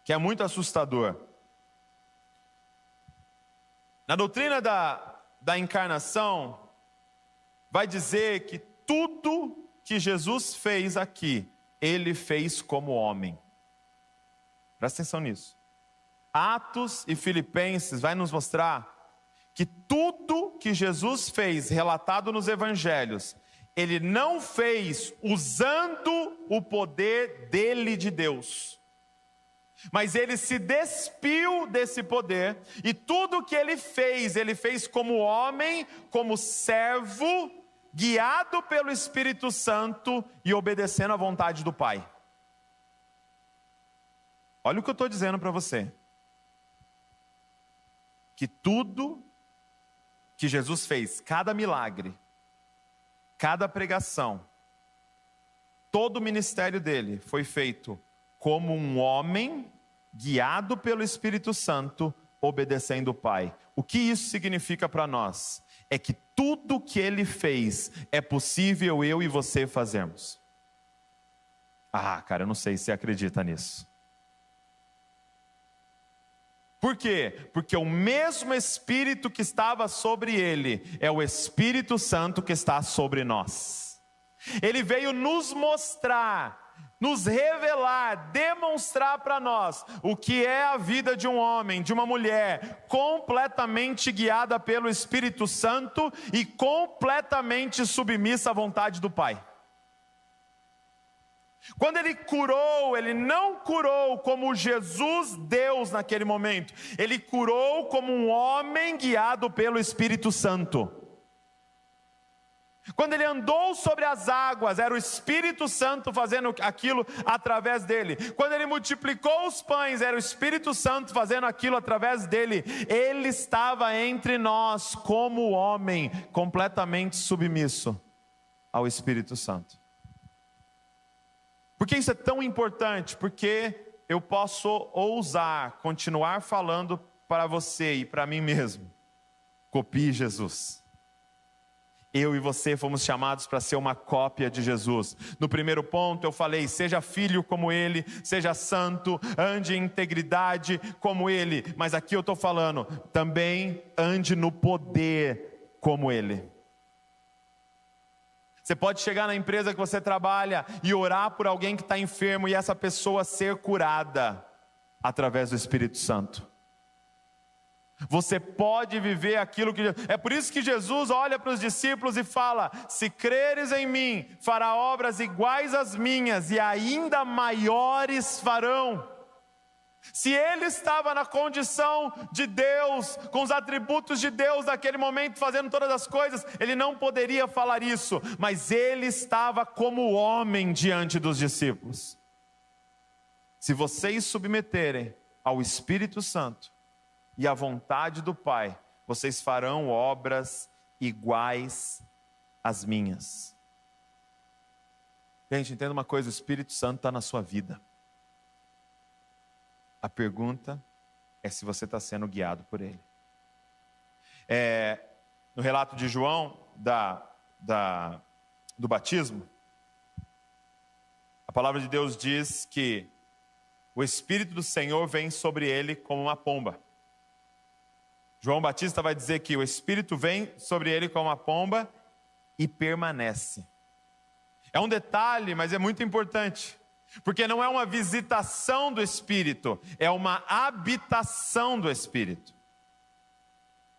que é muito assustador. Na doutrina da encarnação, vai dizer que tudo que Jesus fez aqui, Ele fez como homem. Presta atenção nisso. Atos e Filipenses vai nos mostrar que tudo que Jesus fez, relatado nos evangelhos, Ele não fez usando o poder dele de Deus, mas ele se despiu desse poder, e tudo que ele fez como homem, como servo, guiado pelo Espírito Santo e obedecendo à vontade do Pai. Olha o que eu estou dizendo para você. Que tudo que Jesus fez, cada milagre, cada pregação, todo o ministério dele foi feito como um homem guiado pelo Espírito Santo, obedecendo o Pai. O que isso significa para nós? É que tudo que ele fez é possível eu e você fazermos. Cara, eu não sei se você acredita nisso. Por quê? Porque o mesmo Espírito que estava sobre ele é o Espírito Santo que está sobre nós. Ele veio nos mostrar nos revelar, demonstrar para nós o que é a vida de um homem, de uma mulher, completamente guiada pelo Espírito Santo e completamente submissa à vontade do Pai. Quando ele curou, ele não curou como Jesus Deus naquele momento, ele curou como um homem guiado pelo Espírito Santo. Quando ele andou sobre as águas, era o Espírito Santo fazendo aquilo através dele. Quando ele multiplicou os pães, era o Espírito Santo fazendo aquilo através dele. Ele estava entre nós como homem, completamente submisso ao Espírito Santo. Por que isso é tão importante? Porque eu posso ousar continuar falando para você e para mim mesmo: copie Jesus. Eu e você fomos chamados para ser uma cópia de Jesus. No primeiro ponto eu falei: seja filho como Ele, seja santo, ande em integridade como Ele. Mas aqui eu estou falando, também ande no poder como Ele. Você pode chegar na empresa que você trabalha e orar por alguém que está enfermo e essa pessoa ser curada através do Espírito Santo. Você pode viver aquilo que... É por isso que Jesus olha para os discípulos e fala: se creres em mim, fará obras iguais às minhas e ainda maiores farão. Se ele estava na condição de Deus, com os atributos de Deus naquele momento, fazendo todas as coisas, ele não poderia falar isso, mas ele estava como homem diante dos discípulos. Se vocês submeterem ao Espírito Santo e à vontade do Pai, vocês farão obras iguais às minhas. Gente, entenda uma coisa: o Espírito Santo está na sua vida. A pergunta é se você está sendo guiado por Ele. No relato de João, do batismo, a palavra de Deus diz que o Espírito do Senhor vem sobre ele como uma pomba. João Batista vai dizer que o Espírito vem sobre ele como uma pomba e permanece. É um detalhe, mas é muito importante, porque não é uma visitação do Espírito, é uma habitação do Espírito.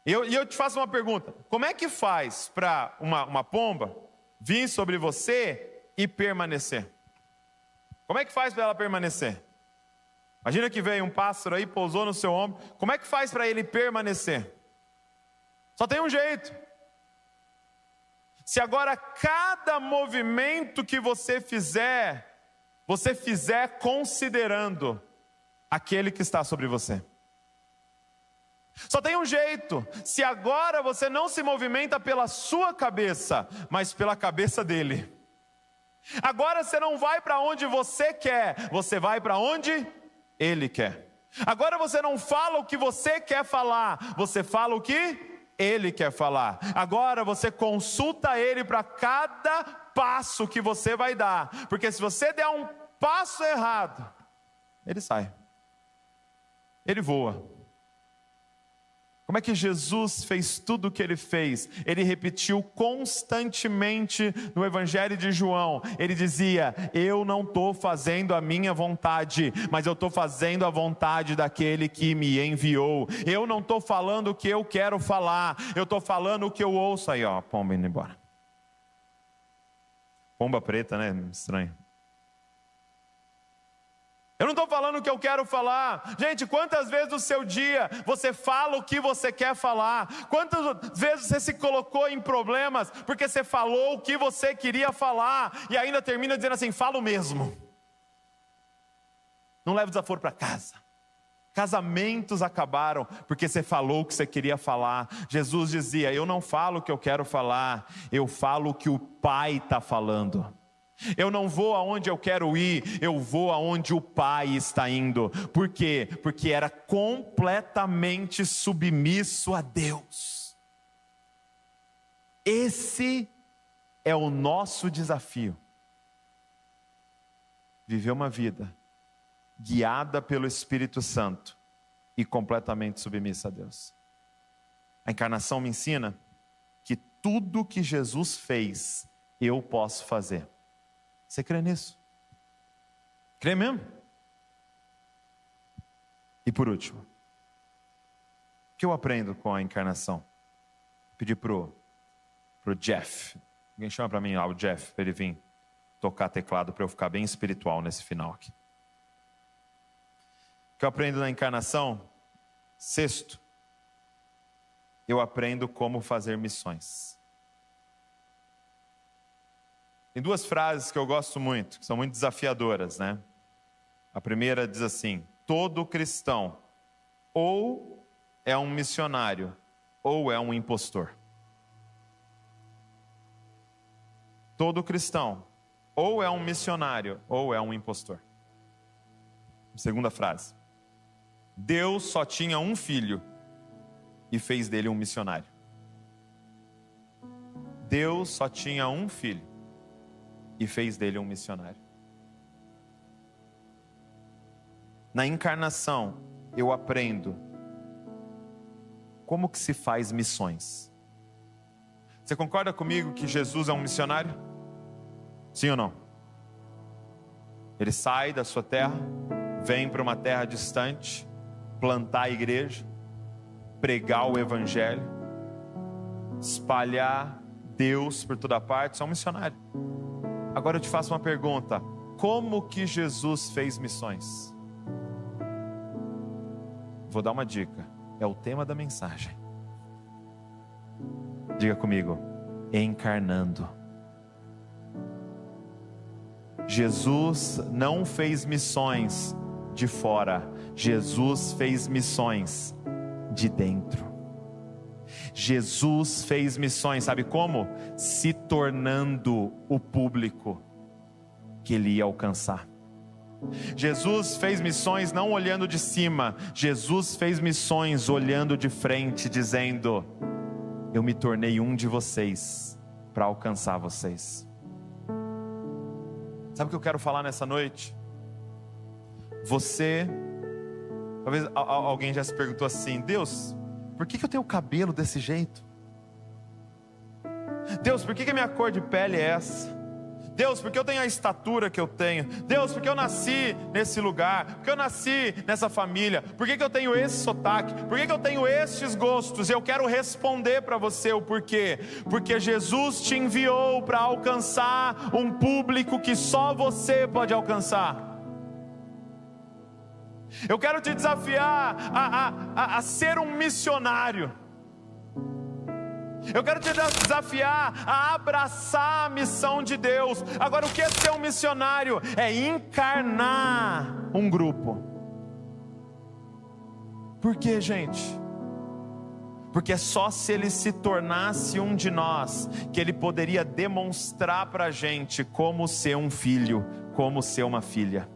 E eu te faço uma pergunta: como é que faz para uma pomba vir sobre você e permanecer? Como é que faz para ela permanecer? Imagina que veio um pássaro aí, pousou no seu ombro. Como é que faz para ele permanecer? Só tem um jeito. Se agora cada movimento que você fizer considerando aquele que está sobre você. Só tem um jeito. Se agora você não se movimenta pela sua cabeça, mas pela cabeça dele. Agora você não vai para onde você quer, você vai para onde Ele quer. Agora você não fala o que você quer falar, você fala o que Ele quer falar. Agora você consulta Ele para cada passo que você vai dar, porque se você der um passo errado, Ele sai, Ele voa. Como é que Jesus fez tudo o que Ele fez? Ele repetiu constantemente no Evangelho de João. Ele dizia: eu não estou fazendo a minha vontade, mas eu estou fazendo a vontade daquele que me enviou. Eu não estou falando o que eu quero falar, eu estou falando o que eu ouço. Aí ó, a pomba indo embora. Pomba preta, né? Estranho. Eu não estou falando o que eu quero falar. Gente, quantas vezes no seu dia você fala o que você quer falar? Quantas vezes você se colocou em problemas porque você falou o que você queria falar e ainda termina dizendo assim: falo mesmo. Não leva o desaforo para casa. Casamentos acabaram porque você falou o que você queria falar. Jesus dizia: eu não falo o que eu quero falar, eu falo o que o Pai está falando. Eu não vou aonde eu quero ir, eu vou aonde o Pai está indo. Por quê? Porque era completamente submisso a Deus. Esse é o nosso desafio. Viver uma vida guiada pelo Espírito Santo e completamente submissa a Deus. A encarnação me ensina que tudo que Jesus fez, eu posso fazer. Você crê nisso? Crê mesmo? E por último, o que eu aprendo com a encarnação? Pedi pro Jeff. Alguém chama para mim lá o Jeff, para ele vir tocar teclado para eu ficar bem espiritual nesse final aqui. O que eu aprendo na encarnação? Sexto, eu aprendo como fazer missões. Tem duas frases que eu gosto muito, que são muito desafiadoras, né? A primeira diz assim: todo cristão ou é um missionário ou é um impostor. Todo cristão ou é um missionário ou é um impostor. Segunda frase: Deus só tinha um filho e fez dele um missionário. Deus só tinha um filho e fez dele um missionário. Na encarnação, eu aprendo como que se faz missões. Você concorda comigo que Jesus é um missionário? Sim ou não? Ele sai da sua terra, vem para uma terra distante, plantar a igreja, pregar o evangelho, espalhar Deus por toda parte. Isso é um missionário. Agora eu te faço uma pergunta: como que Jesus fez missões? Vou dar uma dica, é o tema da mensagem. Diga comigo: encarnando. Jesus não fez missões de fora, Jesus fez missões de dentro. Jesus fez missões, sabe como? Se tornando o público que ele ia alcançar. Jesus fez missões não olhando de cima, Jesus fez missões olhando de frente, dizendo: eu me tornei um de vocês para alcançar vocês. Sabe o que eu quero falar nessa noite? Você, talvez alguém já se perguntou assim: Deus, por que eu tenho o cabelo desse jeito? Deus, por que a minha cor de pele é essa? Deus, por que eu tenho a estatura que eu tenho? Deus, por que eu nasci nesse lugar? Por que eu nasci nessa família? Por que eu tenho esse sotaque? Por que eu tenho estes gostos? Eu quero responder para você o porquê. Porque Jesus te enviou para alcançar um público que só você pode alcançar. Eu quero te desafiar a ser um missionário. Eu quero te desafiar a abraçar a missão de Deus. Agora, o que é ser um missionário? É encarnar um grupo. Por quê, gente? Porque é só se ele se tornasse um de nós que ele poderia demonstrar para a gente como ser um filho, como ser uma filha.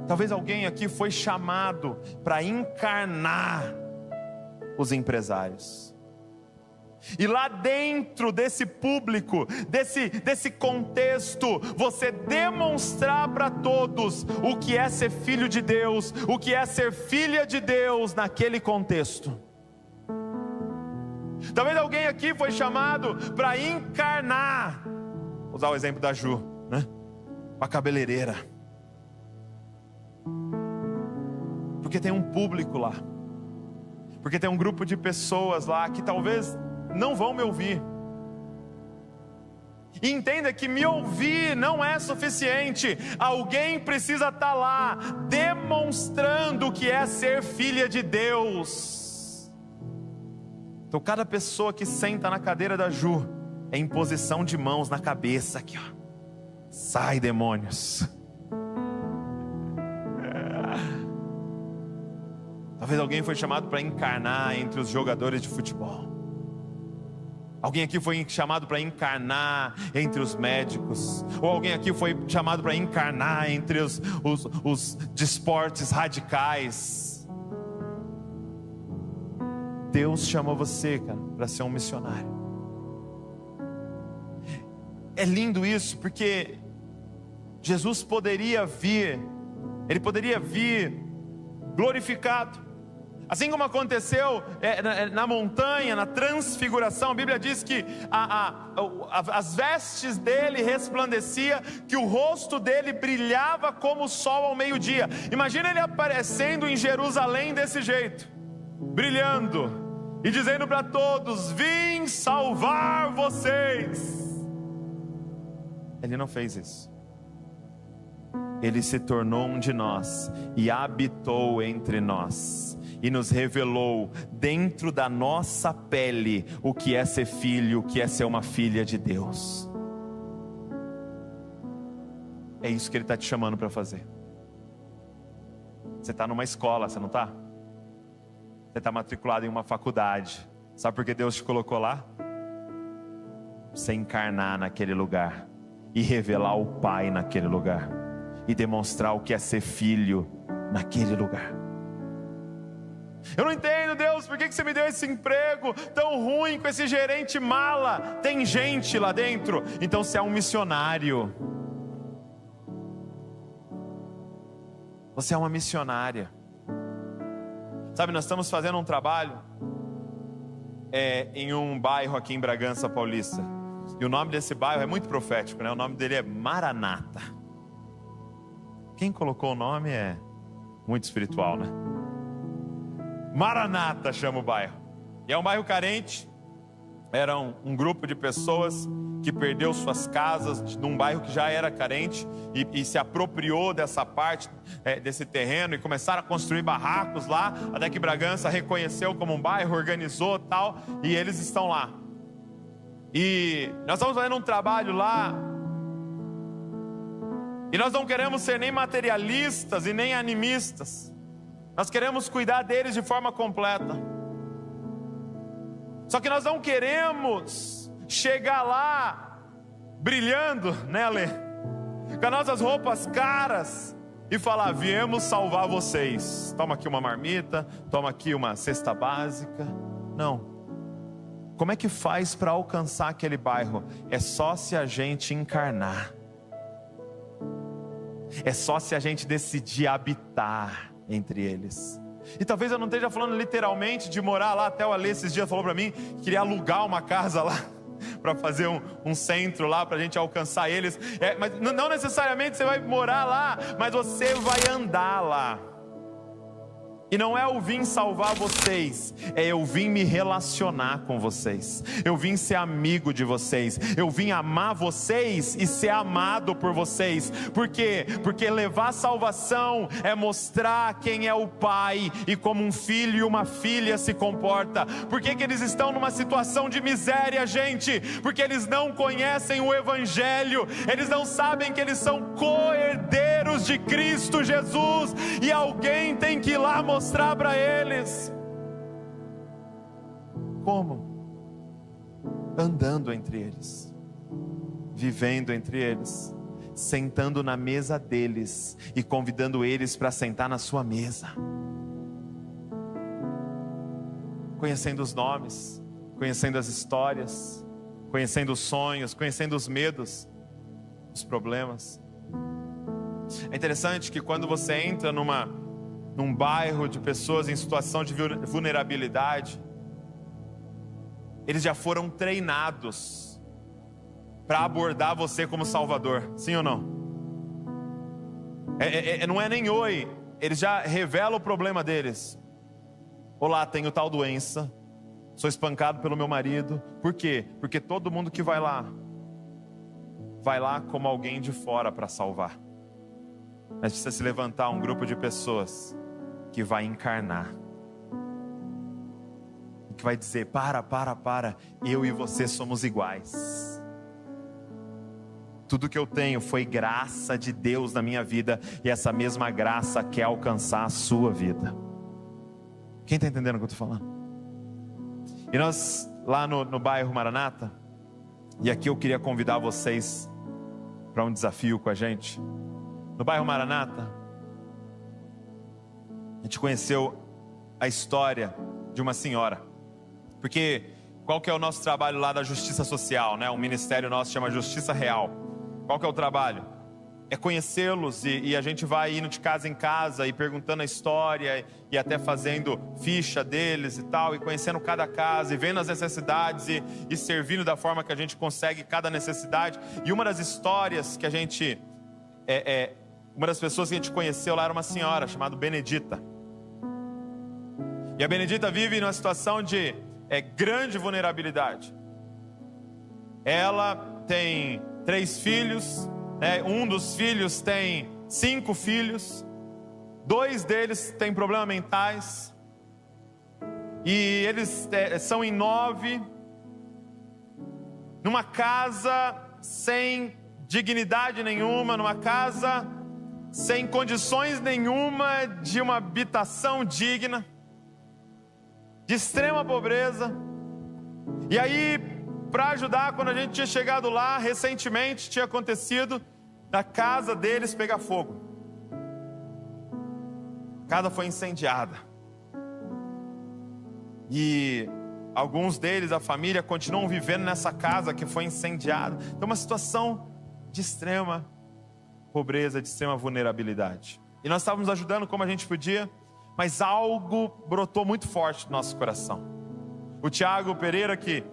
Talvez alguém aqui foi chamado para encarnar os empresários. E lá dentro desse público, desse contexto, você demonstrar para todos o que é ser filho de Deus, o que é ser filha de Deus naquele contexto. Talvez alguém aqui foi chamado para encarnar, vou usar o exemplo da Ju, né? A cabeleireira. Porque tem um público lá. Porque tem um grupo de pessoas lá que talvez não vão me ouvir. E entenda que me ouvir não é suficiente. Alguém precisa estar lá demonstrando o que é ser filha de Deus. Então cada pessoa que senta na cadeira da Ju é imposição de mãos na cabeça aqui, ó. Sai, demônios. Talvez alguém foi chamado para encarnar entre os jogadores de futebol. Alguém aqui foi chamado para encarnar entre os médicos. Ou alguém aqui foi chamado para encarnar entre os de esportes radicais. Deus chamou você, cara, para ser um missionário. É lindo isso, porque Jesus poderia vir, ele poderia vir glorificado, Assim como aconteceu na montanha, na transfiguração, a Bíblia diz que as vestes dele resplandeciam, que o rosto dele brilhava como o sol ao meio-dia. Imagina ele aparecendo em Jerusalém desse jeito, brilhando e dizendo para todos: vim salvar vocês. Ele não fez isso. Ele se tornou um de nós e habitou entre nós e nos revelou dentro da nossa pele o que é ser filho, o que é ser uma filha de Deus. É isso que Ele está te chamando para fazer. Você está numa escola, você não está? Você está matriculado em uma faculdade. Sabe por que Deus te colocou lá? Pra você encarnar naquele lugar e revelar o Pai naquele lugar e demonstrar o que é ser filho naquele lugar. Eu não entendo, Deus, por que você me deu esse emprego tão ruim com esse gerente mala? Tem gente lá dentro. Então você é um missionário. Você é uma missionária. Sabe, nós estamos fazendo um trabalho em um bairro aqui em Bragança Paulista. E o nome desse bairro é muito profético, né? O nome dele é Maranata. Quem colocou o nome é muito espiritual, né? Maranata chama o bairro. E é um bairro carente. Era um grupo de pessoas que perdeu suas casas num bairro que já era carente e se apropriou dessa parte, desse terreno, e começaram a construir barracos lá, até que Bragança reconheceu como um bairro, organizou tal, e eles estão lá. E nós estamos fazendo um trabalho lá, e nós não queremos ser nem materialistas e nem animistas. Nós queremos cuidar deles de forma completa. Só que nós não queremos chegar lá brilhando, né, Alê? Com as nossas roupas caras e falar: viemos salvar vocês. Toma aqui uma marmita, toma aqui uma cesta básica. Não. Como é que faz para alcançar aquele bairro? É só se a gente encarnar. É só se a gente decidir habitar entre eles. E talvez eu não esteja falando literalmente de morar lá. Até o Alê esses dias falou para mim que queria alugar uma casa lá para fazer um centro lá para a gente alcançar eles. Mas não necessariamente você vai morar lá, mas você vai andar lá. E não é eu vim salvar vocês, é eu vim me relacionar com vocês, eu vim ser amigo de vocês, eu vim amar vocês e ser amado por vocês. Por quê? Porque levar salvação é mostrar quem é o Pai e como um filho e uma filha se comporta. Por que eles estão numa situação de miséria, gente? Porque eles não conhecem o Evangelho, eles não sabem que eles são co-herdeiros de Cristo Jesus, e alguém tem que ir lá mostrar para eles. Como? Andando entre eles, vivendo entre eles, sentando na mesa deles e convidando eles para sentar na sua mesa, conhecendo os nomes, conhecendo as histórias, conhecendo os sonhos, conhecendo os medos, os problemas. É interessante que quando você entra num bairro de pessoas em situação de vulnerabilidade, eles já foram treinados para abordar você como Salvador, sim ou não? Não é nem oi, eles já revelam o problema deles. Olá, tenho tal doença, sou espancado pelo meu marido. Por quê? Porque todo mundo que vai lá como alguém de fora para salvar. Mas precisa se levantar um grupo de pessoas que vai encarnar, que vai dizer: para, eu e você somos iguais. Tudo que eu tenho foi graça de Deus na minha vida, e essa mesma graça quer alcançar a sua vida. Quem está entendendo o que eu estou falando? E nós lá no bairro Maranata, e aqui eu queria convidar vocês para um desafio com a gente. No bairro Maranata, a gente conheceu a história de uma senhora. Porque qual que é o nosso trabalho lá da Justiça Social, né? Um ministério nosso chama Justiça Real. Qual que é o trabalho? conhecê-los e a gente vai indo de casa em casa e perguntando a história e até fazendo ficha deles e tal, e conhecendo cada casa e vendo as necessidades e servindo da forma que a gente consegue cada necessidade. E uma das histórias que a gente, uma das pessoas que a gente conheceu lá era uma senhora chamada Benedita. E a Benedita vive numa situação de grande vulnerabilidade. Ela tem 3 filhos, um dos filhos tem 5 filhos, 2 deles têm problemas mentais, e eles são em 9, numa casa sem dignidade nenhuma, numa casa sem condições nenhuma de uma habitação digna, de extrema pobreza. E aí, para ajudar, quando a gente tinha chegado lá, recentemente tinha acontecido da casa deles pegar fogo. A casa foi incendiada. E alguns deles, a família, continuam vivendo nessa casa que foi incendiada. Então, uma situação de extrema pobreza, de extrema vulnerabilidade. E nós estávamos ajudando como a gente podia, mas algo brotou muito forte no nosso coração. O Tiago Pereira, que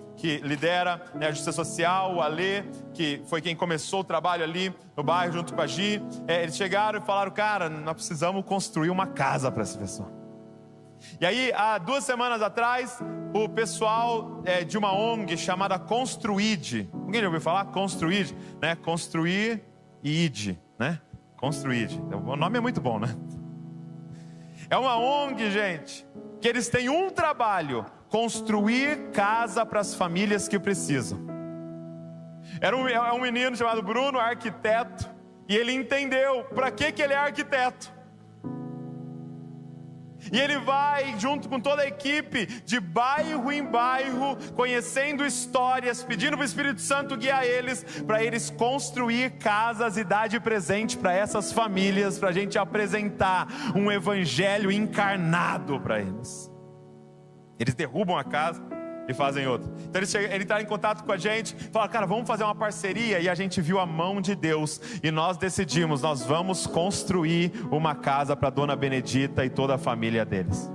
lidera a Justiça Social, o Alê, que foi quem começou o trabalho ali no bairro junto com a Gi, eles chegaram e falaram: cara, nós precisamos construir uma casa para essa pessoa. E aí, há 2 semanas atrás, o pessoal de uma ONG chamada Construid, alguém já ouviu falar? Construid, né? Construir e id, né? Construid, o nome é muito bom, né? É uma ONG, gente, que eles têm um trabalho: construir casa para as famílias que precisam. É um menino chamado Bruno, arquiteto, e ele entendeu para que ele é arquiteto. E ele vai junto com toda a equipe, de bairro em bairro, conhecendo histórias, pedindo para o Espírito Santo guiar eles, para eles construir casas e dar de presente para essas famílias, para a gente apresentar um evangelho encarnado para eles. Eles derrubam a casa e fazem outra. Então ele está em contato com a gente, fala: cara, vamos fazer uma parceria. E a gente viu a mão de Deus e nós decidimos, nós vamos construir uma casa para Dona Benedita e toda a família deles.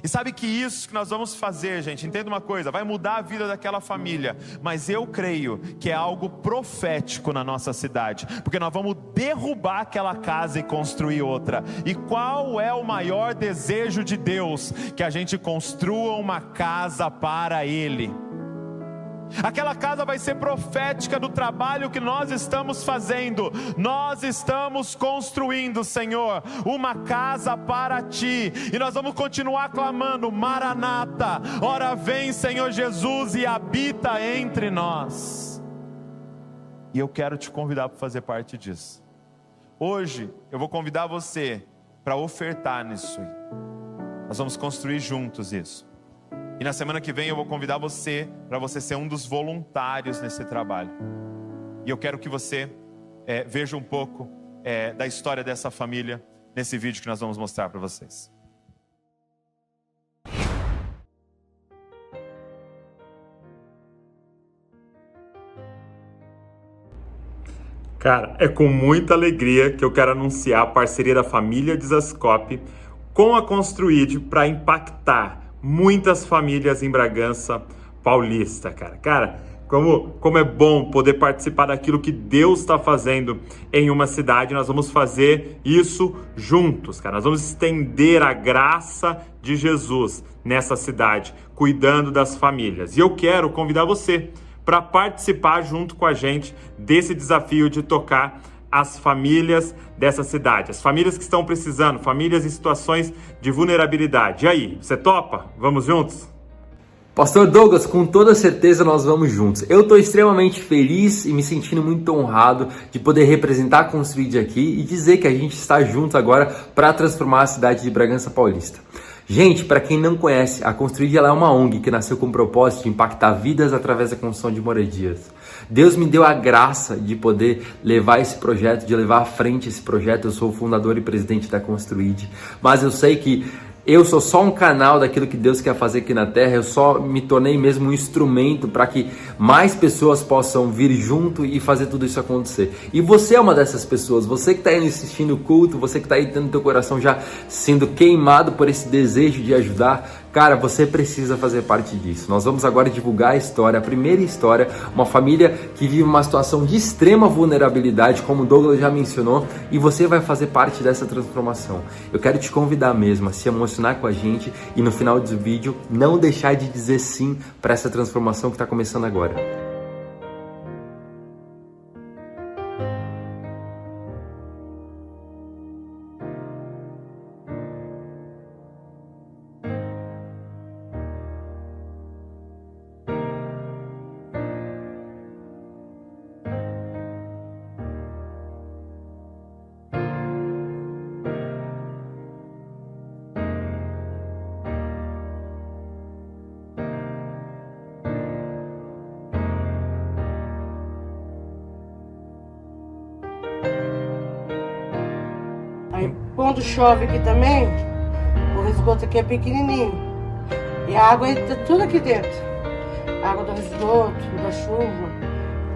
E sabe que isso que nós vamos fazer, gente, entenda uma coisa, vai mudar a vida daquela família, mas eu creio que é algo profético na nossa cidade, porque nós vamos derrubar aquela casa e construir outra. E qual é o maior desejo de Deus? Que a gente construa uma casa para Ele. Aquela casa vai ser profética do trabalho que nós estamos fazendo. Nós estamos construindo, Senhor, uma casa para Ti. E nós vamos continuar clamando: Maranata, ora vem, Senhor Jesus, e habita entre nós. E eu quero te convidar para fazer parte disso. Hoje eu vou convidar você para ofertar nisso. Nós vamos construir juntos isso. E na semana que vem eu vou convidar você para você ser um dos voluntários nesse trabalho. E eu quero que você veja um pouco da história dessa família nesse vídeo que nós vamos mostrar para vocês. Cara, é com muita alegria que eu quero anunciar a parceria da família Dizascope com a Construid para impactar muitas famílias em Bragança Paulista, cara. Cara, como é bom poder participar daquilo que Deus está fazendo em uma cidade. Nós vamos fazer isso juntos, cara. Nós vamos estender a graça de Jesus nessa cidade, cuidando das famílias. E eu quero convidar você para participar junto com a gente desse desafio de tocar as famílias dessa cidade, as famílias que estão precisando, famílias em situações de vulnerabilidade. E aí, você topa? Vamos juntos? Pastor Douglas, com toda certeza nós vamos juntos. Eu estou extremamente feliz e me sentindo muito honrado de poder representar a Construid aqui e dizer que a gente está junto agora para transformar a cidade de Bragança Paulista. Gente, para quem não conhece, a Construid ela é uma ONG que nasceu com o propósito de impactar vidas através da construção de moradias. Deus me deu a graça de poder levar esse projeto, de levar à frente esse projeto. Eu sou o fundador e presidente da Construid, mas eu sei que Eu sou só um canal daquilo que Deus quer fazer aqui na Terra. Eu só me tornei mesmo um instrumento para que mais pessoas possam vir junto e fazer tudo isso acontecer. E você é uma dessas pessoas. Você que está aí assistindo o culto, você que está aí tendo teu coração já sendo queimado por esse desejo de ajudar, cara, você precisa fazer parte disso. Nós vamos agora divulgar a história, a primeira história, uma família que vive uma situação de extrema vulnerabilidade, como o Douglas já mencionou, e você vai fazer parte dessa transformação. Eu quero te convidar mesmo a se emocionar com a gente e no final do vídeo não deixar de dizer sim para essa transformação que está começando agora. Aí quando chove aqui também, o esgoto aqui é pequenininho. E a água entra tudo aqui dentro. A água do esgoto, da chuva.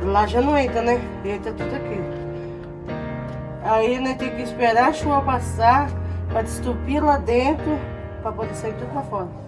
Lá já não entra, né? Entra tudo aqui. Aí nós temos que esperar a chuva passar para destupir lá dentro, para poder sair tudo para fora.